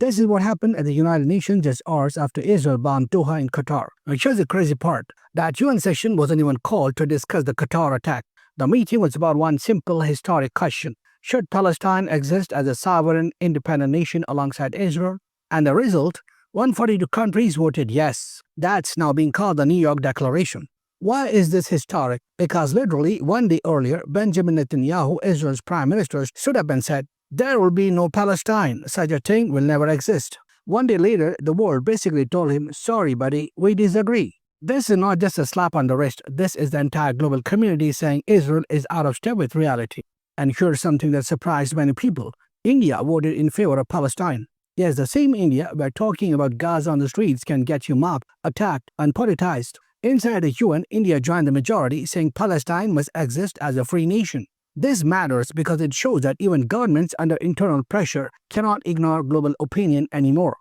This is what happened at the United Nations just hours after Israel bombed Doha in Qatar. Now here's the crazy part. That UN session wasn't even called to discuss the Qatar attack. The meeting was about one simple historic question. Should Palestine exist as a sovereign, independent nation alongside Israel? And the result? 142 countries voted yes. That's now being called the New York Declaration. Why is this historic? Because literally one day earlier, Benjamin Netanyahu, Israel's prime minister, stood up and said, "There will be no Palestine. Such a thing will never exist." One day later, the world basically told him, "Sorry, buddy, we disagree." This is not just a slap on the wrist. This is the entire global community saying Israel is out of step with reality. And here's something that surprised many people. India voted in favor of Palestine. Yes, the same India where talking about Gaza on the streets can get you mobbed, attacked, and politicized. Inside the UN, India joined the majority, saying Palestine must exist as a free nation. This matters because it shows that even governments under internal pressure cannot ignore global opinion anymore.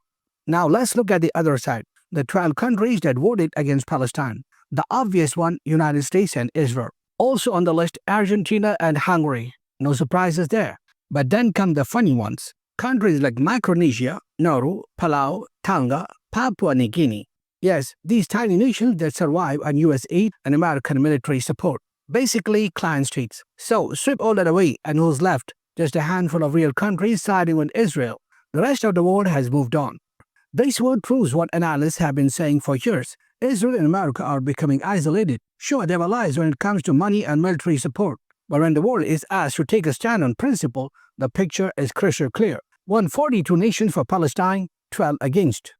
Now let's look at the other side, the 12 countries that voted against Palestine. The obvious one, United States and Israel. Also on the list, Argentina and Hungary. No surprises there. But then come the funny ones. Countries like Micronesia, Nauru, Palau, Tonga, Papua New Guinea. Yes, these tiny nations that survive on US aid and American military support. Basically, client states. So, strip all that away and who's left? Just a handful of real countries siding with Israel. The rest of the world has moved on. This vote proves what analysts have been saying for years. Israel and America are becoming isolated. Sure, they have allies when it comes to money and military support. But when the world is asked to take a stand on principle, the picture is crystal clear. 142 nations for Palestine, 12 against.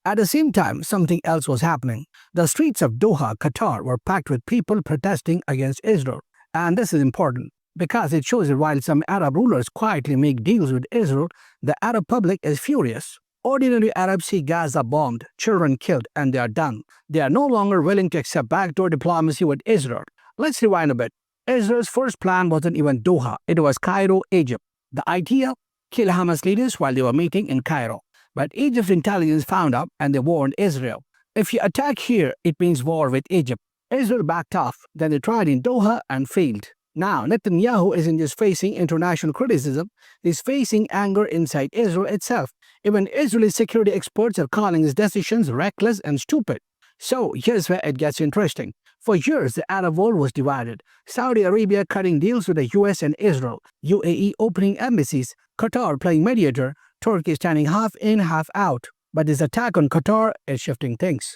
At the same time, something else was happening. The streets of Doha, Qatar were packed with people protesting against Israel. And this is important because it shows that while some Arab rulers quietly make deals with Israel, the Arab public is furious. Ordinary Arabs see Gaza bombed, children killed, and they are done. They are no longer willing to accept backdoor diplomacy with Israel. Let's rewind a bit. Israel's first plan wasn't even Doha, it was Cairo, Egypt. The idea? Kill Hamas leaders while they were meeting in Cairo. But Egypt's intelligence found out and they warned Israel. If you attack here, it means war with Egypt. Israel backed off. Then they tried in Doha and failed. Now, Netanyahu isn't just facing international criticism, he's facing anger inside Israel itself. Even Israeli security experts are calling his decisions reckless and stupid. So, here's where it gets interesting. For years, the Arab world was divided. Saudi Arabia cutting deals with the US and Israel, UAE opening embassies, Qatar playing mediator, Turkey standing half in, half out. But this attack on Qatar is shifting things.